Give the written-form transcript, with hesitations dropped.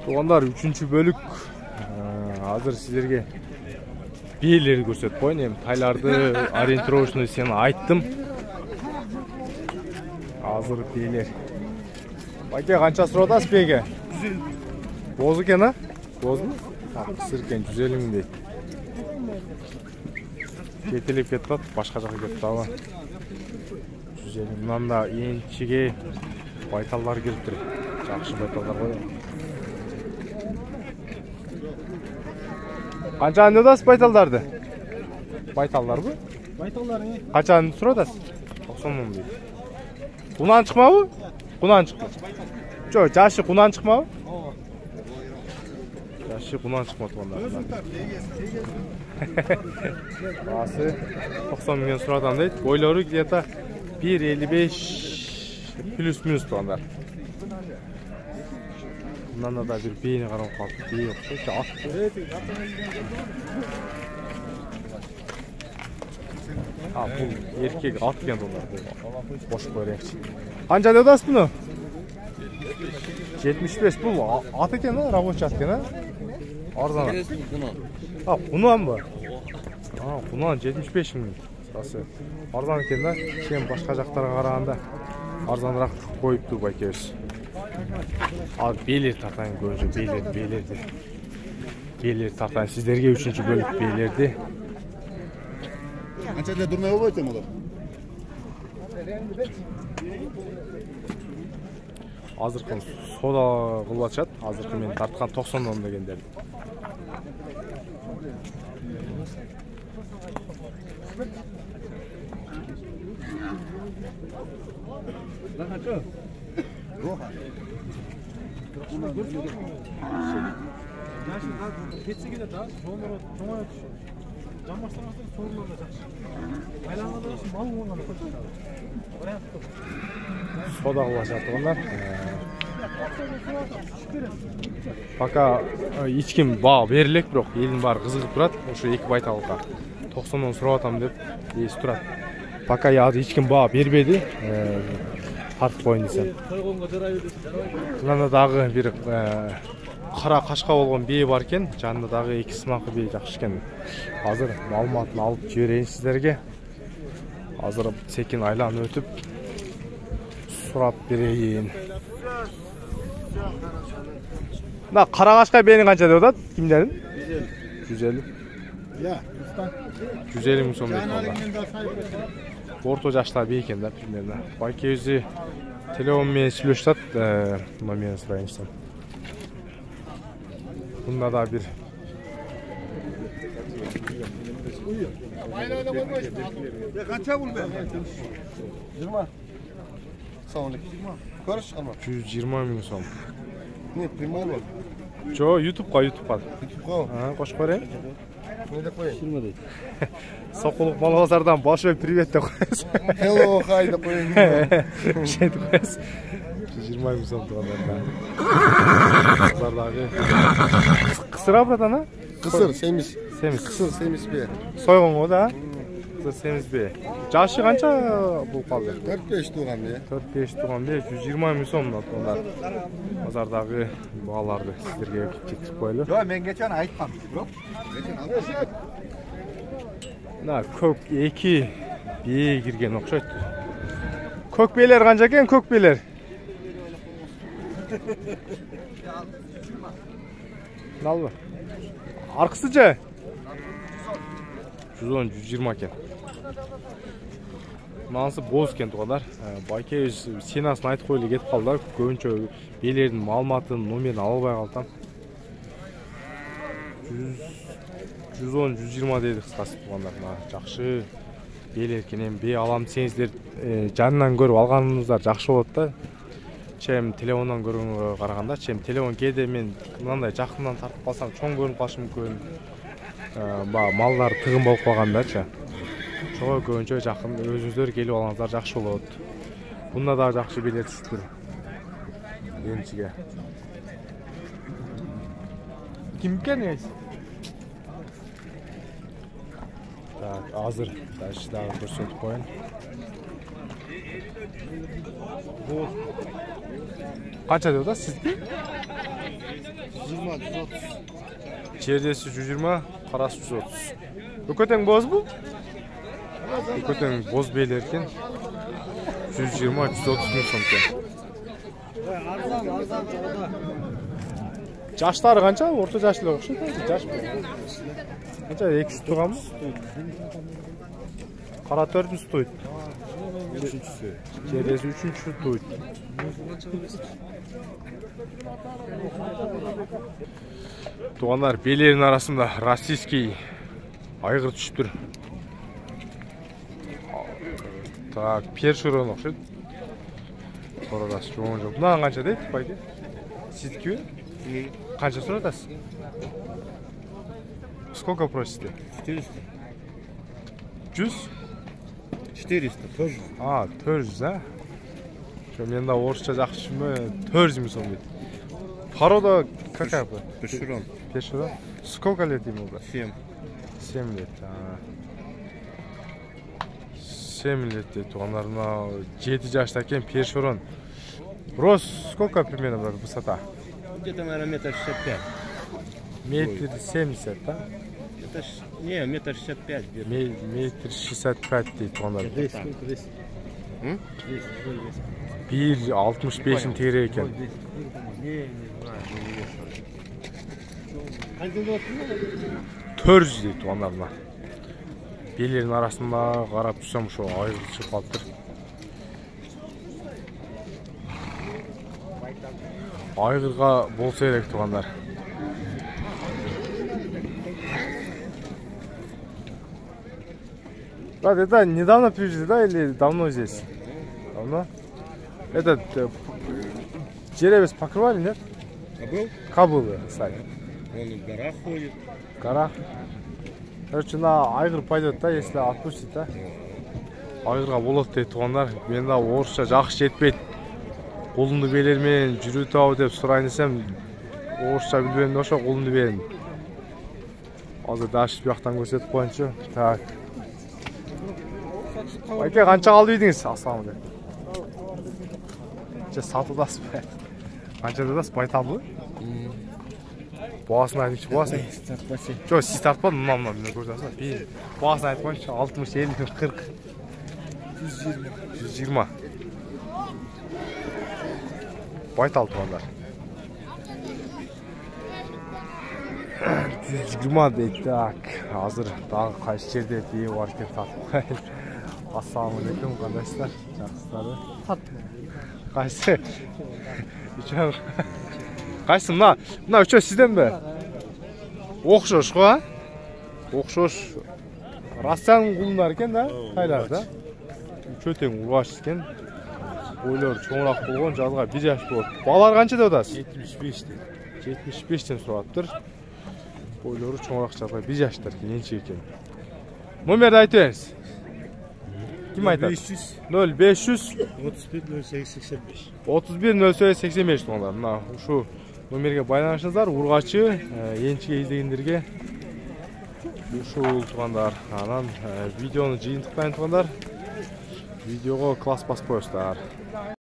Туғандар 3-чү бөлүк. Азыр силерге биелерди көрсөтүп коеюн. Эми тайларды ориентировочный сени айттым. Азыр биелер. Байке канча сурап атасыз беге? 150. Боз экен, а? Бозбу? Кысыр экен, 150 миң дейт. Кетелеп кетип атат, башка жака кетип атабы? 150 миң. Мындан да энчиге байталдар кириптир. Жакшы байталдар ғой. Канчаны атасыз байталдарды? Байталдарбы? Байталдар канчаны сурап атасыз? 90 миң дейт. Кунан чыкмабы? Кунан чыкты. Жок, жашы кунан чыкмабы? Жашы кунан чыкмады тугандар. Басы 90 миңден сурап атам дейт. Бойлору где-то 1.55 плюс-минус тугандар. Мындан да бир бейни карап калып, бей окшойт, ат. Бул эркек ат экен тугандар. Бош көрөңчү. Канча деп атасыз буну? 75. Бул ат экен, рабочий ат экен, арзан. Кунанбы? Кунан 75 миң. Сасы арзан экен да. Сен башка жактарга караганда арзаныраак коюпту байкебиз. Ал белер тартайын көзү, белерди. Белер тартайын сиздерге 3-чү бөлүк белерди. Канча эле дурмай болбойт эми алар? Азыркы сода кылып атышат. Азыркы мен тарткан 90 сом дегендер. Кетсе келет, жолдор жоңая түшөт. Жамбаштырмасаң сорлор да жакшы. Айланганда мал болгондо көп. Вариант көп. Сода кылып атышат тугандар. Пока ичким баа берилек, бирок элдин баары кызыгып турат. Ошо эки байталга 90 сурап атам деп эси турат. Пока яды ичким баа бербеди. Тартып коюн десем. Койгонго жарай берди. Мына дагы бир кара кашка болгон бээ бар экен. Жанында дагы эки сымакы бээ жакшы экен. Азыр маалыматын алып жиберейин сиздерге. Азыр секин айланып өтүп сурап берейин. Мына кара кашка бээни канча деп атат? Кимдердин? 150. 150 миң сом деп атат. Орто жашта бээ экен да примерно. Байкебизи телефон менен сүйлөшүп атат, номерин сурайынчы. Bunda da bir Kaça bul be? 20. Sağ olun. Karış ama. 120 ming so'm. Ne primal mı? Jo, YouTube'ga. YouTube'ga. Ha, qo'shib qo'ying. Ne de koyayım? 20 deydi. Soquluq Malbazardan boshqa privet de qo'yasiz. Hello, haydi koyayım. Şey de qo'yasiz. 120 ming so'm tuğanlarda. Bazardagi. Qısır abrat ana? Kısır, semiz. Semiz. Kısır, semiz be. Soyğun o da. Kısır semiz be. Jaşı qancha bu qaldı? 4-5 tuğan be. 4-5 tuğan be. 120 ming so'mdan tuğanlar. Bazardagi bağlardı sizlerge getirip qo'yildi. Yo, men geçen aytmam. Yo'q. Geçen almışım. Na ko'k eki beye girgen o'xshaydi. Ko'k belar qancha ekan, ko'k belar? Nalbı? Arkasıca? 110, 120 ekan. Mansı boz ekan tuğanlar. Bayke senasını aytып qo'yilib ketib qoldi. Ko'pincha belerдің ma'lumotini, nomerini albay qoldim. 110, 120 deydi qısqасы tuğanlar. Жақшы beler ekan, hem bey alam desеңіздер, жанынан көрүп алганыңыздар жақшы болот да. Чем телефондан көргөнгө караганда, чем телефон кээде мен мындай жакындан тартып калсам чоң көрүнүп калышы мүмкүн. Малдар тыгын болуп калгандачы. Ошого көбүнчө жакын өзүңүздөр келип алсаңыздар жакшы болот. Бунда да жакшы билет түшүптүр. Энчиге. Ким экен эс? Так, азыр дагы көрсөтүп коеюн. Канча деп атасыз сизге? Çerdesi 120, karası 130. Ököteң boz bu? Ököteң boz beyler eкен. 120-130 ming so'm ekan. Arzan çoğda. Жаштары қанша? Орта жаштылар ұқсайды. Жаш па? Қанша? 200 тұрған ба? Қара төртін стоит. Үшіншісі. Жересі үшінші стоит. Туғандар, белердің арасында российский айғыр түсіп тұр. Так, першерон ұқсайды. Қоралас жоғын жоқ. Бұнаған қанша дейді? Байке? Сеткі бе? Қанша сұратасыз? Сколько просите? 400. 100? 400, 400. А, 400, а? Мен да орысша жақсы түсінбей 400 мың сом дейді. Порода какая бы? Першерон. Першерон? Сколько лет ему? 7. 7 лет. 7 лет дейді. Онларына 7 жашта екен першерон. Рост сколько примерно высота? Где-то, наверное, метр 65. Метр 70, да? Это не, метр 65 где-то. Метр 65 дейді. Онлар. Вес сколько вес? 1.65'in тегере екен. Не знаю, не вес. Қанша болсын? 400 дейді онларына. Белердің арасында қарап тұрсам, шо айғыр шығып қалып тұр. Айғырға болса керек туғандар. Брат, это недавно привезли, да, или давно здесь? Давно? Этот жеребец покрывали, нет? Кобыл? Кобылы, кстати. Он в горах ходит. В горах. Короче, на айғыр пойдет, да, если отпустит, да? Айғырға болады дейді туғандар. Мен да орысша жақсы жетпейді. Қолымды белермен жүріп ау деп сұрайын десем, орысша білбеймін, оша қолымды берейін. Азыр дашып яқтан көрсетіп қойыншы. Так. Байке, қанша қалды едіңіз? Ассаламалейкум. Сатылдасыз ба? Қанша дадасыз? Байталды ғой? Бағасын айтыңызшы, бағасын. Жоқ, сіз тартпадың, мұнан мен көрсетіңіз. Бағасын айтып қойыңызшы, 60, 50, 40. 120. Байтал туғандар. 120 дейді. Так, азыр дағы қайсы жерде бейі бар екен тартып қойын. Ассаламалейкум, қандайсыздар? Жақсылар. Қайсы? Қайсы, мына үшеу сізден бе? Оқшош қой, а? Оқшош. Россияның құлындар екен, да? Қайлар, да? Үшеутең ұрғаш екен. Ойлар çoğuрақ болған, жазға 1 жаш болады. Балар қанша деудасыз? 75'te. 75'тен сұрап тұр. Ойлары çoğuрақ жазға 1 жаштар енші екен. Номерді айтыңыз. Kim айтады? 0500 31 08 85 туғандар. Мына ушу номерге байланышыңыздар. Ургачы еншіге іздегендерге ушул туғандар. Анан видеоны жыйынтыктайын туғандар. Видеоға класс басып қойыңыздар.